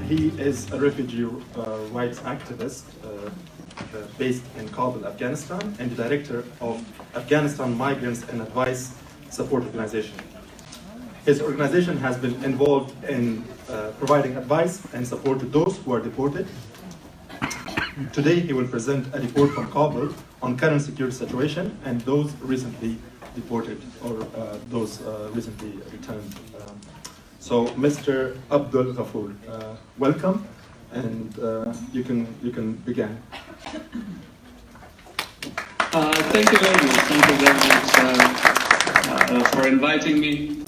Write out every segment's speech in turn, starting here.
He is a refugee rights activist based in Kabul, Afghanistan, and the director of Afghanistan Migrants and Advice Support Organization. His organization has been involved in providing advice and support to those who are deported. Today, he will present a report from Kabul on current security situation and those recently deported or those recently returned. So, Mr. Abdul Ghafoor, welcome, and you can begin. Thank you very much. Thank you very much for inviting me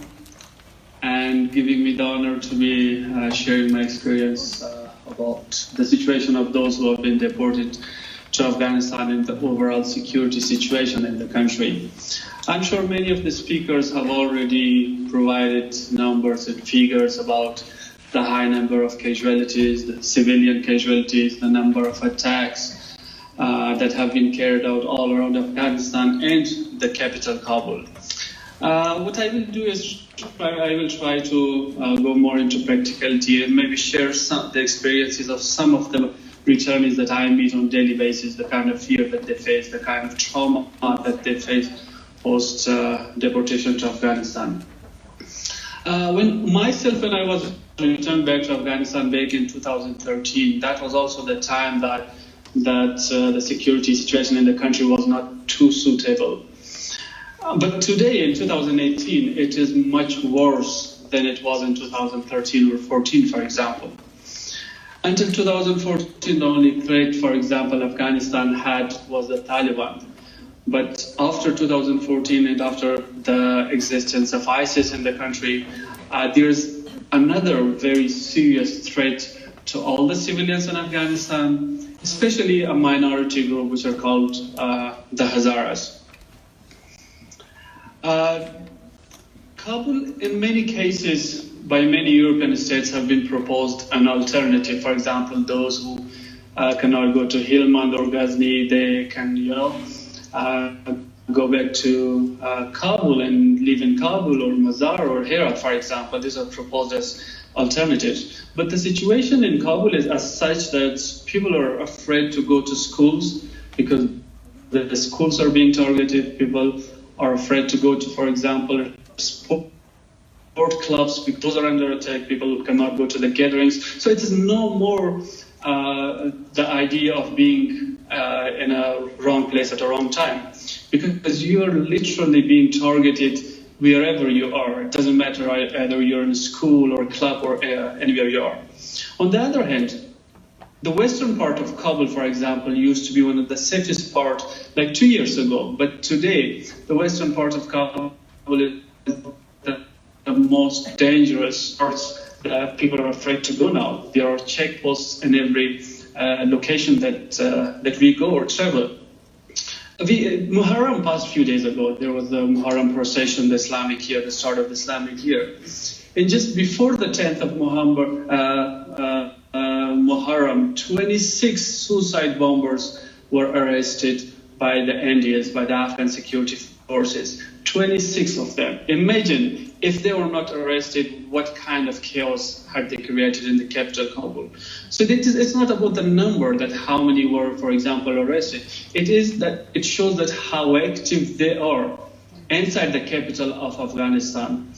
and giving me the honor to be sharing my experience about the situation of those who have been deported to Afghanistan and the overall security situation in the country. I'm sure many of the speakers have already provided numbers and figures about the high number of casualties, the civilian casualties, the number of attacks that have been carried out all around Afghanistan and the capital, Kabul. What I will do is I will try to go more into practicality and maybe share the experiences of some of the returnees that I meet on a daily basis, the kind of fear that they face, the kind of trauma that they face post deportation to Afghanistan. When I was returned back to Afghanistan back in 2013, that was also the time that the security situation in the country was not too suitable. But today, in 2018, it is much worse than it was in 2013 or 14, for example. Until 2014, the only threat, for example, Afghanistan had was the Taliban. But after 2014 and after the existence of ISIS in the country, there's another very serious threat to all the civilians in Afghanistan, especially a minority group which are called the Hazaras. Kabul, in many cases, by many European states, have been proposed an alternative. For example, those who cannot go to Helmand or Ghazni, they can, go back to Kabul and live in Kabul or Mazar or Herat, for example. These are proposed as alternatives. But the situation in Kabul is as such that people are afraid to go to schools because the schools are being targeted. People are afraid to go to, for example, sport clubs because those are under attack. People cannot go to the gatherings. So it is no more the idea of being in a wrong place at a wrong time, because you are literally being targeted wherever you are. It doesn't matter either you're in a school or a club or anywhere you are. On the other hand, the western part of Kabul, for example, used to be one of the safest part like 2 years ago. But today, the western part of Kabul is the most dangerous parts that people are afraid to go now. There are checkposts in every location that we go or travel. Muharram passed a few days ago. There was the Muharram procession, the Islamic year, the start of the Islamic year. And just before the 10th of Muharram, 26 suicide bombers were arrested by the NDS, by the Afghan security forces. 26 of them. Imagine if they were not arrested, what kind of chaos had they created in the capital, Kabul. So it's not about the number that how many were, for example, arrested. It is that it shows that how active they are inside the capital of Afghanistan,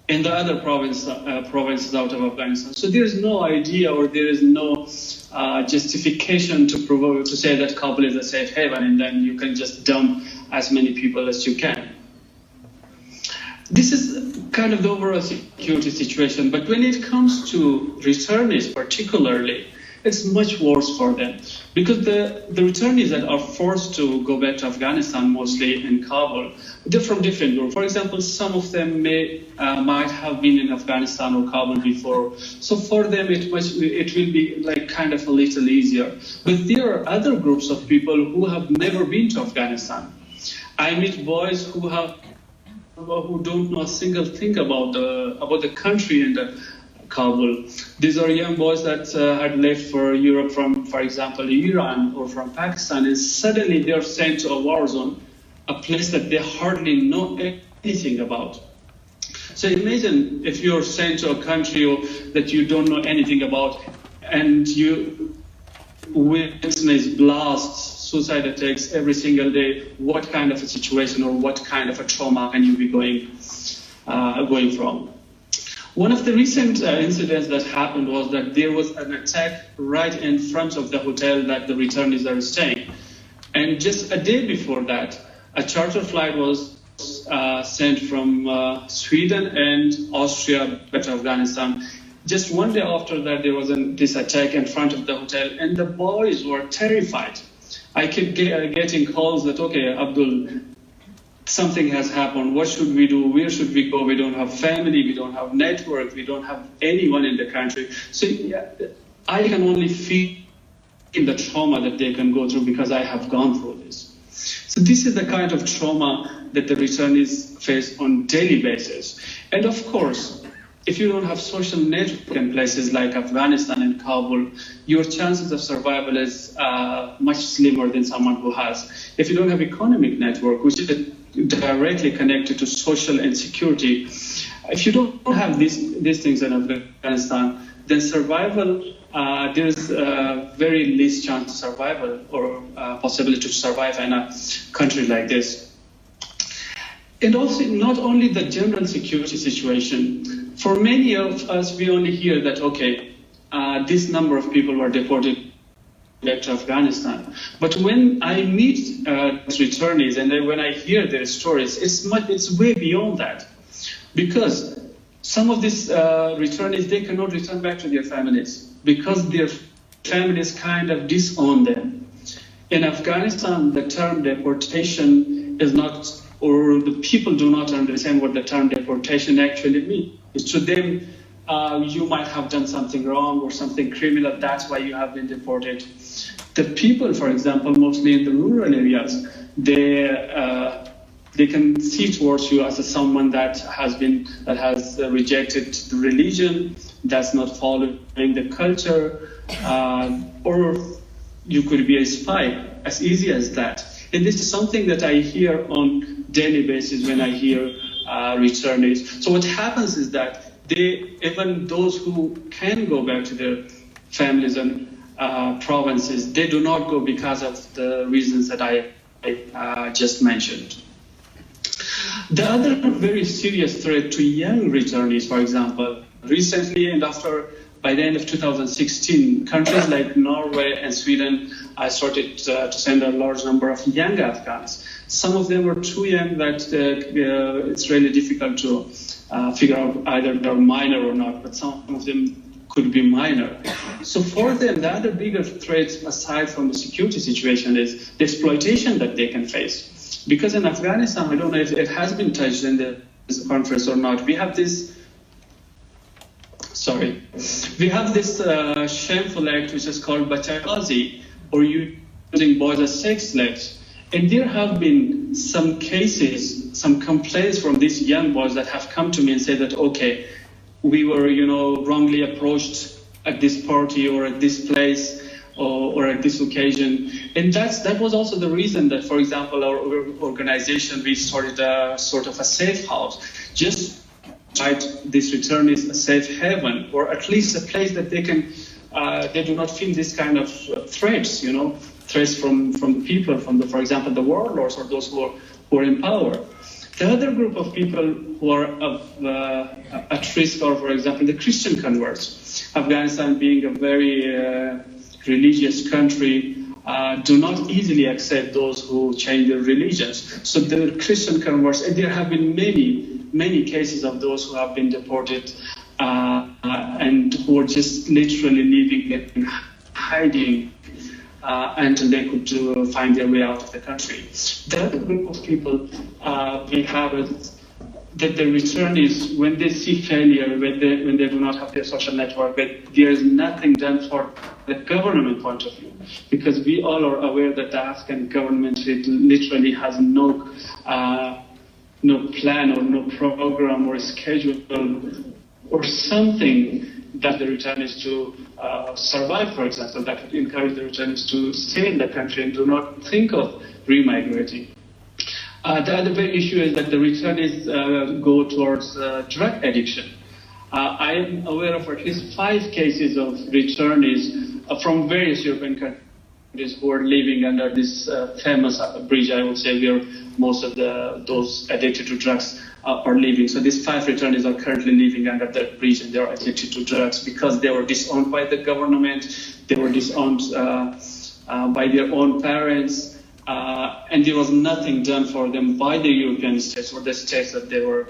in the other provinces out of Afghanistan. So there is no idea or there is no justification to say that Kabul is a safe haven and then you can just dump as many people as you can. This is kind of the overall security situation. But when it comes to returnees particularly, it's much worse for them. Because the returnees that are forced to go back to Afghanistan, mostly in Kabul, they're from different groups. For example, some of them might have been in Afghanistan or Kabul before. So for them, it will be like kind of a little easier. But there are other groups of people who have never been to Afghanistan. I meet boys who don't know a single thing about the country and Kabul. These are young boys that had left for Europe from, for example, Iran or from Pakistan, and suddenly they're sent to a war zone, a place that they hardly know anything about. So imagine if you're sent to a country that you don't know anything about, and you witness blasts, suicide attacks every single day. What kind of a situation or what kind of a trauma can you be going from? One of the recent incidents that happened was that there was an attack right in front of the hotel that the returnees are staying. And just a day before that, a charter flight was sent from Sweden and Austria back to Afghanistan. Just one day after that, there was this attack in front of the hotel, and the boys were terrified. I kept getting calls that, okay, Abdul, something has happened. What should we do? Where should we go? We don't have family. We don't have network. We don't have anyone in the country. So I can only feel the trauma that they can go through because I have gone through this. So this is the kind of trauma that the returnees face on a daily basis. And of course, if you don't have social network in places like Afghanistan and Kabul, your chances of survival is much slimmer than someone who has. If you don't have economic network, which is directly connected to social and security, if you don't have these things in Afghanistan, then survival, there's very least chance of survival or possibility to survive in a country like this. And also, not only the general security situation. For many of us, we only hear that, okay, this number of people were deported back to Afghanistan. But when I meet returnees and then when I hear their stories, it's way beyond that. Because some of these returnees, they cannot return back to their families because their families kind of disown them. In Afghanistan, the term deportation is not, or the people do not understand what the term deportation actually means. To them, you might have done something wrong or something criminal, that's why you have been deported. The people, for example, mostly in the rural areas, they can see towards you as someone that has rejected the religion, that's not following the culture, or you could be a spy, as easy as that. And this is something that I hear on daily basis when I hear returnees. So what happens is that even those who can go back to their families and provinces, they do not go because of the reasons that I just mentioned. The other very serious threat to young returnees, for example, recently and by the end of 2016, countries like Norway and Sweden started to send a large number of young Afghans. Some of them were too young that it's really difficult to figure out either they're minor or not, but some of them could be minor. So for them, the other bigger threat, aside from the security situation, is the exploitation that they can face. Because in Afghanistan, I don't know if it has been touched in this conference or not, we have this shameful act which is called Bachagazi, or using boys as sex slaves. And there have been some cases, some complaints from these young boys that have come to me and said that, okay, we were, wrongly approached at this party or at this place or at this occasion. And that was also the reason that, for example, our organization, we started a sort of a safe house, just provide these returnees a safe haven, or at least a place that they do not feel this kind of threats, threats from the people, for example, the warlords or those who are in power. The other group of people who are at risk are, for example, the Christian converts. Afghanistan being a very religious country, do not easily accept those who change their religions. So the Christian converts, and there have been many cases of those who have been deported and who are just literally living and hiding until they could find their way out of the country. The other group of people we have is that the returnees, when they see failure, when they do not have their social network, that there is nothing done for the government point of view, because we all are aware that the Afghan government literally has no plan or no program or schedule or something that the returnees to survive, for example, that would encourage the returnees to stay in the country and do not think of remigrating. The other big issue is that the returnees go towards drug addiction. I am aware of at least 5 cases of returnees from various European countries who are living under this famous bridge, I would say, where most of those addicted to drugs are living. So these 5 returnees are currently living under that bridge, and they are addicted to drugs because they were disowned by the government, they were disowned by their own parents, and there was nothing done for them by the European states or the states that they were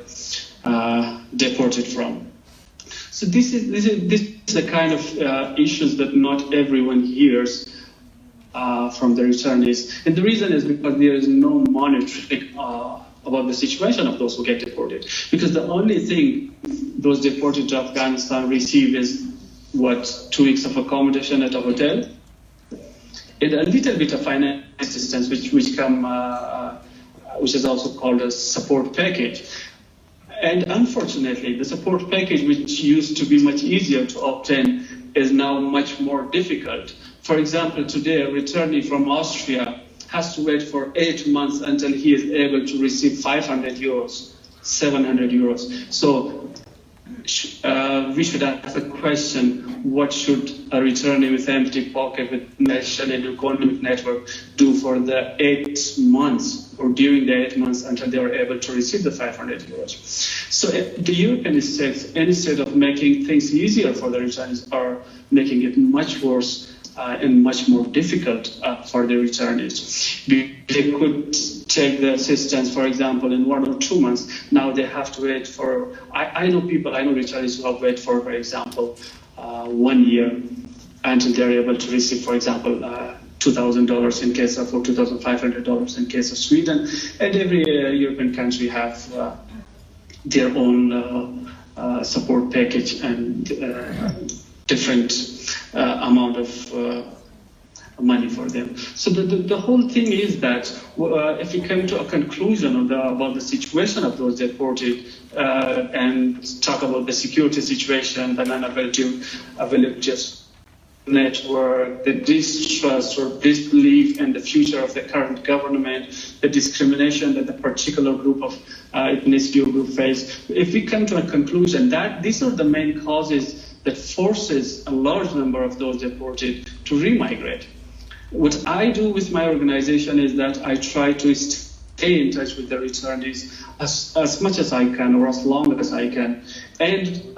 deported from. So this is the kind of issues that not everyone hears from the returnees. And the reason is because there is no monitoring about the situation of those who get deported. Because the only thing those deported to Afghanistan receive is, 2 weeks of accommodation at a hotel, and a little bit of financial assistance, which is also called a support package. And unfortunately, the support package, which used to be much easier to obtain, is now much more difficult. For example, today, a returnee from Austria has to wait for 8 months until he is able to receive 500 euros, 700 euros. So we should ask the question, what should a returnee with empty pocket, with national and economic network, do for the 8 months or during the 8 months until they are able to receive the 500 euros? So the European states, instead of making things easier for the returnees, are making it much worse and much more difficult for the returnees. They could take the assistance, for example, in 1 or 2 months. Now they have to wait for, I know returnees who have waited for example, 1 year until they're able to receive, for example, $2,000 in case of, or $2,500 in case of Sweden. And every European country have their own support package and different amount of money for them. So the whole thing is that if we come to a conclusion about the situation of those deported and talk about the security situation, the non-availability network, the distrust or disbelief in the future of the current government, the discrimination that the particular group of ethnicity or group face, if we come to a conclusion that these are the main causes that forces a large number of those deported to remigrate. What I do with my organization is that I try to stay in touch with the returnees as much as I can or as long as I can. And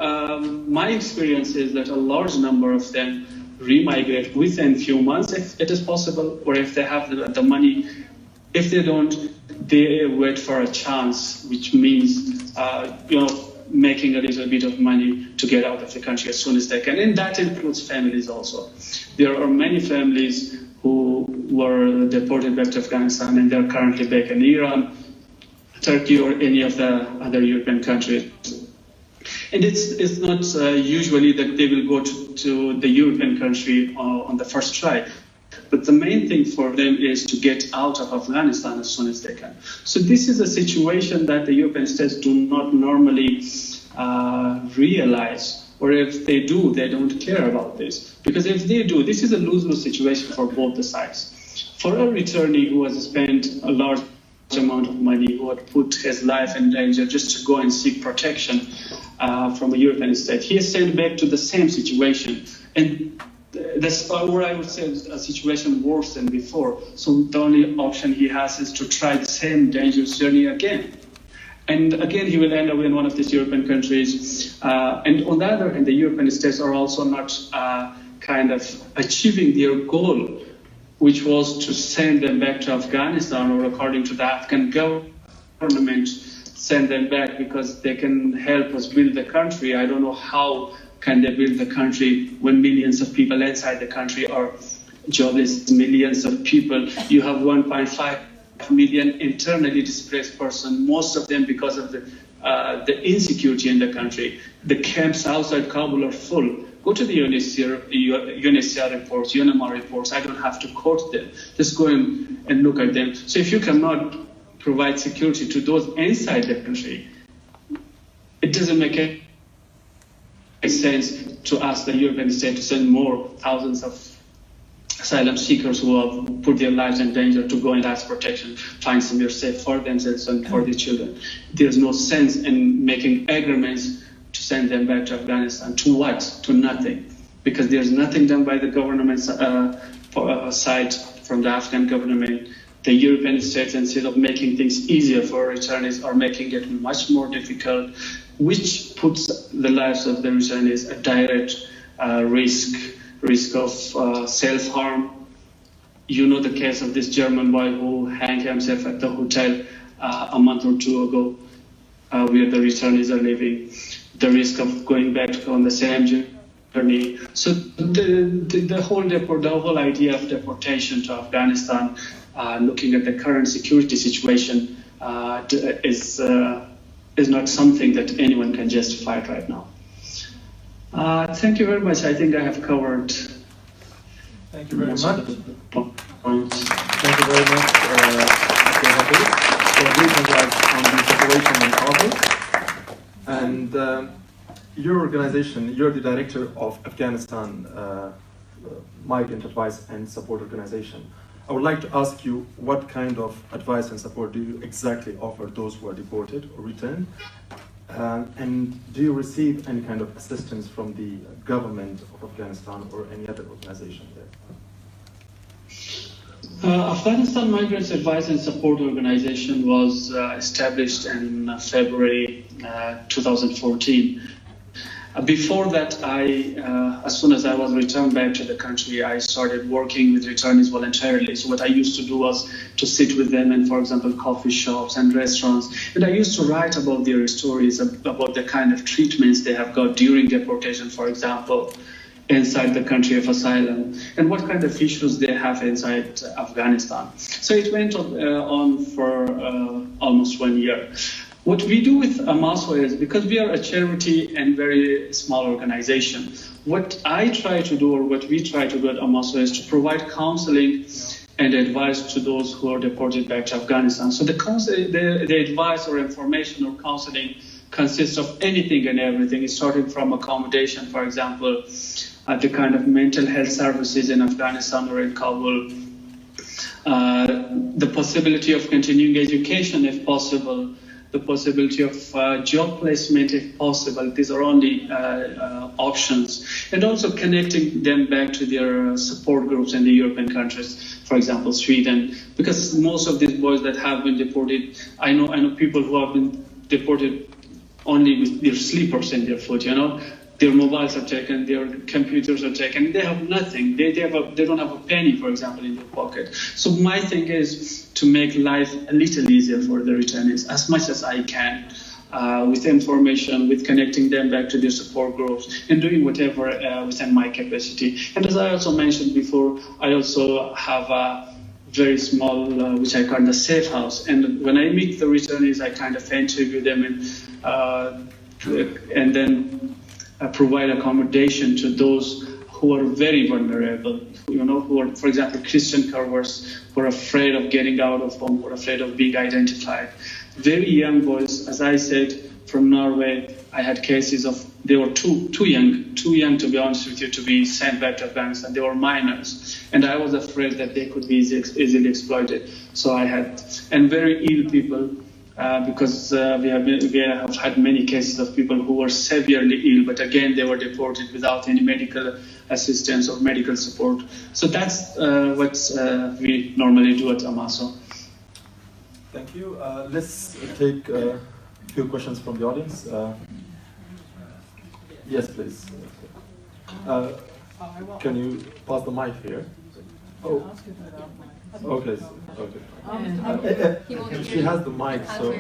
my experience is that a large number of them remigrate within a few months if it is possible, or if they have the money. If they don't, they wait for a chance, which means making a little bit of money to get out of the country as soon as they can. And that includes families also. There are many families who were deported back to Afghanistan and they're currently back in Iran, Turkey, or any of the other European countries. And it's not usually that they will go to the European country on the first try. But the main thing for them is to get out of Afghanistan as soon as they can. So this is a situation that the European states do not normally realize, or if they do, they don't care about this. Because if they do, this is a lose-lose situation for both the sides. For a returnee who has spent a large amount of money, who had put his life in danger just to go and seek protection from a European state, he is sent back to the same situation. And that's where I would say a situation worse than before. So the only option he has is to try the same dangerous journey again. And again, he will end up in one of these European countries. And on the other hand, the European states are also not kind of achieving their goal, which was to send them back to Afghanistan, or according to the Afghan government, send them back because they can help us build the country. I don't know how can they build the country when millions of people inside the country are jobless, millions of people. You have 1.5 million internally displaced persons, most of them because of the insecurity in the country. The camps outside Kabul are full. Go to the UNHCR reports, UNMR reports. I don't have to quote them. Just go and look at them. So if you cannot provide security to those inside the country, it doesn't make any sense to ask the European state to send more thousands of asylum seekers who have put their lives in danger to go and ask protection, find somewhere safe for themselves and for their children. There's no sense in making agreements to send them back to Afghanistan. To what? To nothing. Because there's nothing done by the government side from the Afghan government. The European states, instead of making things easier for returnees, are making it much more difficult, which puts the lives of the returnees at direct risk of self-harm. You know the case of this German boy who hanged himself at the hotel a month or two ago, where the returnees are living. The risk of going back on the same journey. So the whole idea of deportation to Afghanistan, looking at the current security situation, is not something that anyone can justify right now. Thank you very much. I think I have covered. Thank you very much. Points. Thank you very much, Abdul Ghafoor, for briefing us on the situation in Kabul. And your organization, you're the director of Afghanistan Migrant Advice and Support Organization. I would like to ask you, what kind of advice and support do you exactly offer those who are deported or returned? And do you receive any kind of assistance from the government of Afghanistan or any other organization there? Afghanistan Migrants Advice and Support Organization was established in February 2014. Before that, as soon as I was returned back to the country, I started working with returnees voluntarily. So what I used to do was to sit with them in, for example, coffee shops and restaurants. And I used to write about their stories, about the kind of treatments they have got during deportation, for example, inside the country of asylum, and what kind of issues they have inside Afghanistan. So it went on for almost 1 year. What we do with Amaso is, because we are a charity and very small organization, what I try to do, or what we try to do at Amaso, is to provide counseling and advice to those who are deported back to Afghanistan. So the advice or information or counseling consists of anything and everything, starting from accommodation, for example, the kind of mental health services in Afghanistan or in Kabul, the possibility of continuing education if possible, the possibility of job placement if possible. These are only options. And also connecting them back to their support groups in the European countries, for example, Sweden. Because most of these boys that have been deported, I know people who have been deported only with their sleepers in their foot, you know. Their mobiles are taken, their computers are taken, they have nothing. They don't have a penny, for example, in their pocket. So my thing is to make life a little easier for the returnees as much as I can, with information, with connecting them back to their support groups, and doing whatever within my capacity. And as I also mentioned before, I also have a very small, which I call the safe house. And when I meet the returnees, I kind of interview them and then provide accommodation to those who are very vulnerable, you know, who are, for example, Christian converts, who are afraid of getting out of home, who are afraid of being identified. Very young boys, as I said, from Norway. I had cases of, they were too young to be honest with you, to be sent back to Afghanistan. They were minors, and I was afraid that they could be easily exploited. So I had, and very ill people, because we have had many cases of people who were severely ill, but again, they were deported without any medical assistance or medical support. So that's what we normally do at Amaso. Thank you. Let's take a few questions from the audience. Yes, please. Can you pass the mic here? Oh. Okay. She has the mic, so.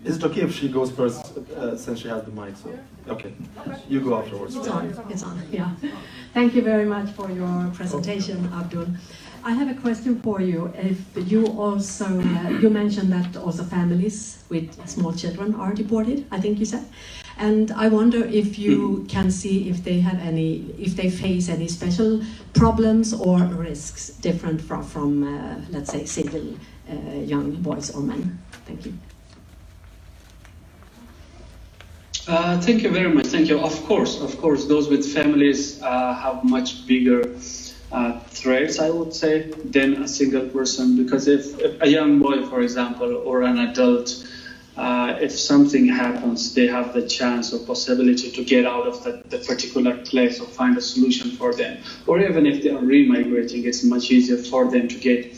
Is it okay if she goes first, since she has the mic? So, okay, you go afterwards. It's on. Yeah. Thank you very much for your presentation, Abdul. I have a question for you. If you also, you mentioned that also families with small children are deported, I think you said. And I wonder if you can see if they have if they face any special problems or risks different from let's say, single young boys or men. Thank you. Thank you very much. Thank you. Of course, those with families have much bigger threats, I would say, than a single person. Because if a young boy, for example, or an adult, if something happens, they have the chance or possibility to get out of the particular place or find a solution for them. Or even if they are remigrating, it's much easier for them to get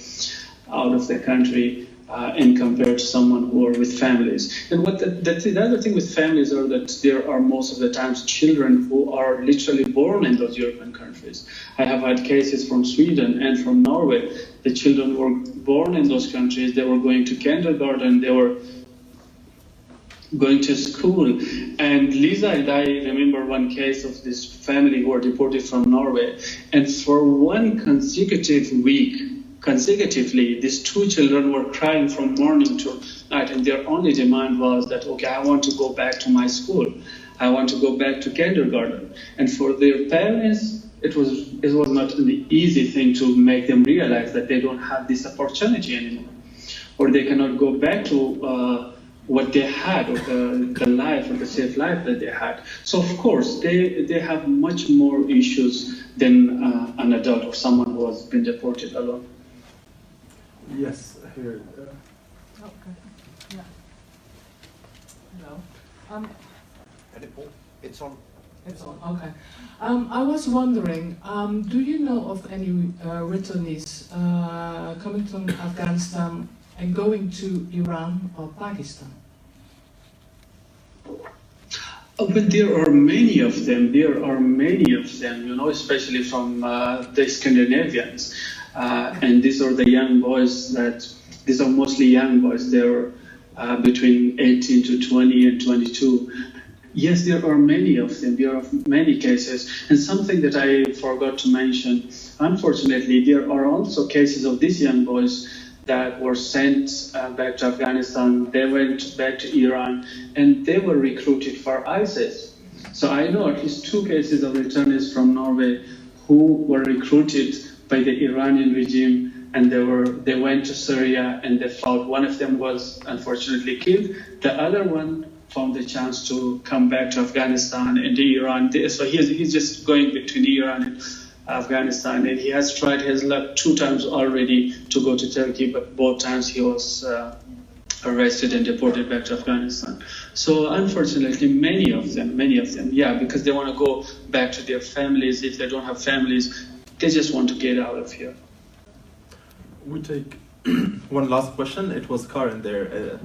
out of the country and compared to someone who are with families. And what the other thing with families are that there are most of the times children who are literally born in those European countries. I have had cases from Sweden and from Norway. The children were born in those countries, they were going to kindergarten, they were going to school. And Lisa and I remember one case of this family who were deported from Norway, and for one consecutive week, consecutively, these two children were crying from morning to night, and their only demand was that, okay, I want to go back to my school. I want to go back to kindergarten. And for their parents, it was not an easy thing to make them realize that they don't have this opportunity anymore, or they cannot go back to what they had, or the life, or the safe life that they had. So of course, they have much more issues than an adult or someone who has been deported alone. Yes, here. Okay. Yeah. Hello. It's on. It's on. Okay. I was wondering, do you know of any returnees coming from Afghanistan and going to Iran or Pakistan? But there are many of them. Especially from the Scandinavians. And these are the young boys these are mostly young boys. They're between 18 to 20 and 22. Yes, there are many of them. There are many cases. And something that I forgot to mention, unfortunately, there are also cases of these young boys that were sent back to Afghanistan. They went back to Iran, and they were recruited for ISIS. So I know at least two cases of returnees from Norway who were recruited by the Iranian regime, and they went to Syria and they fought. One of them was unfortunately killed. The other one found the chance to come back to Afghanistan and Iran. So he's just going between Iran and Afghanistan, and he has tried his luck 2 times already to go to Turkey, but both times he was arrested and deported back to Afghanistan. So unfortunately, many of them, yeah, because they want to go back to their families. If they don't have families, they just want to get out of here. We take one last question. It was Karen there.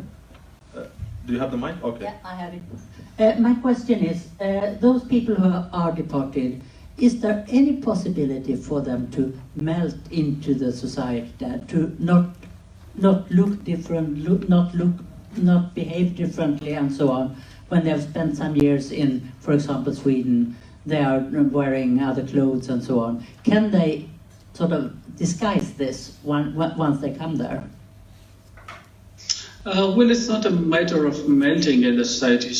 Do you have the mic? Okay. Yeah, I have it. My question is, those people who are deported, is there any possibility for them to melt into the society, to not look different, not behave differently, and so on? When they've spent some years in, for example, Sweden, they are wearing other clothes and so on. Can they sort of disguise this once they come there? Well, it's not a matter of melting in the society.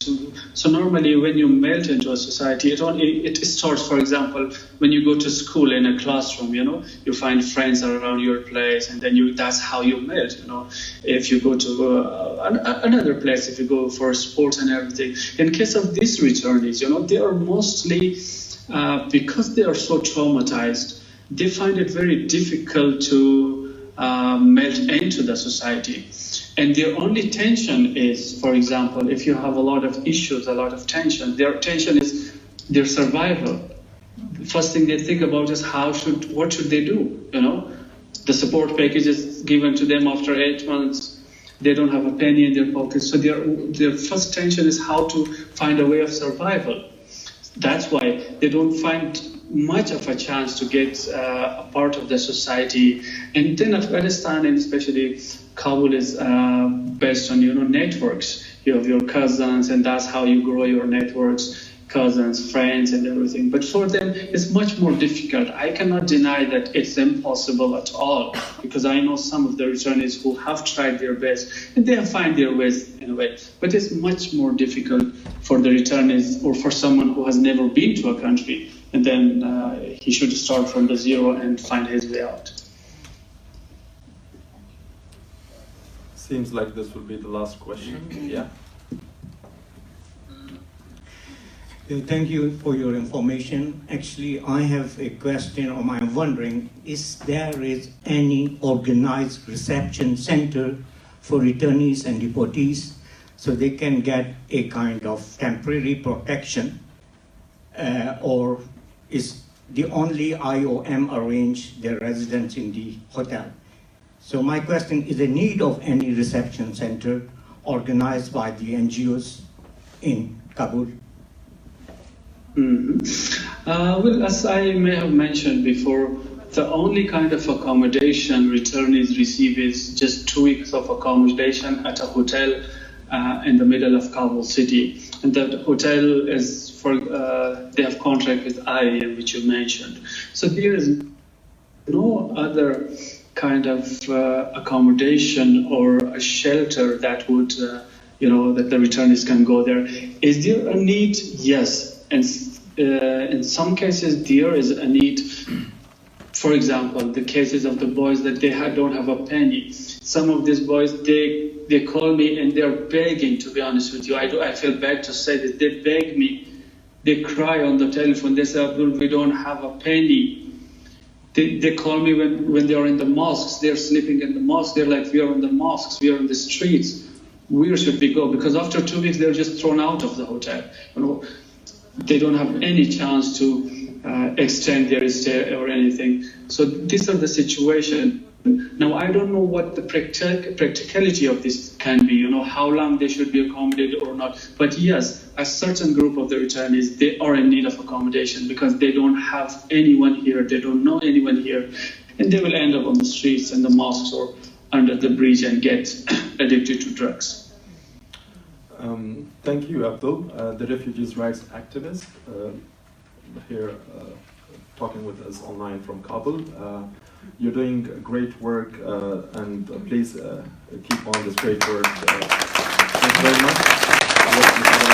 So normally when you melt into a society, it starts, for example, when you go to school in a classroom, you find friends around your place, and then that's how you melt, If you go to another place, if you go for sports and everything. In case of these returnees, they are mostly, because they are so traumatized, they find it very difficult to melt into the society. And their only tension is, for example, if you have a lot of issues, a lot of tension, their tension is their survival. The first thing they think about is what should they do? The support package is given to them after 8 months. They don't have a penny in their pockets. So their first tension is how to find a way of survival. That's why they don't find much of a chance to get a part of the society. And then Afghanistan, and especially Kabul, is based on networks. You have your cousins, and that's how you grow your networks, cousins, friends, and everything. But for them, it's much more difficult. I cannot deny that it's impossible at all, because I know some of the returnees who have tried their best, and they have found their ways in a way. But it's much more difficult for the returnees, or for someone who has never been to a country, and then he should start from the zero and find his way out. Seems like this will be the last question. Yeah. Thank you for your information. Actually, I have a question, or I'm wondering, is there any organized reception center for returnees and deportees so they can get a kind of temporary protection, or is the only IOM arrange their residence in the hotel? So my question is the need of any reception center organized by the NGOs in Kabul. Well, as I may have mentioned before, the only kind of accommodation returnees receive is just 2 weeks of accommodation at a hotel in the middle of Kabul city. And that hotel is for, they have contract with IAM, which you mentioned. So there is no other kind of accommodation or a shelter that would, that the returnees can go there. Is there a need? Yes. And in some cases, there is a need. For example, the cases of the boys that don't have a penny. Some of these boys, they call me and they're begging, to be honest with you. I feel bad to say this. They beg me. They cry on the telephone. They say, Abdul, we don't have a penny. They call me when they're in the mosques. They're sleeping in the mosques. They're like, we are in the mosques. We are in the streets. Where should we go? Because after 2 weeks, they're just thrown out of the hotel. They don't have any chance to extend their stay or anything. So these are the situation. Now, I don't know what the practicality of this can be, how long they should be accommodated or not. But yes, a certain group of the returnees, they are in need of accommodation because they don't have anyone here, they don't know anyone here, and they will end up on the streets and the mosques or under the bridge and get addicted to drugs. Thank you, Abdul, the refugees' rights activist, here talking with us online from Kabul. You're doing great work, and please keep on this great work. Thank you very much.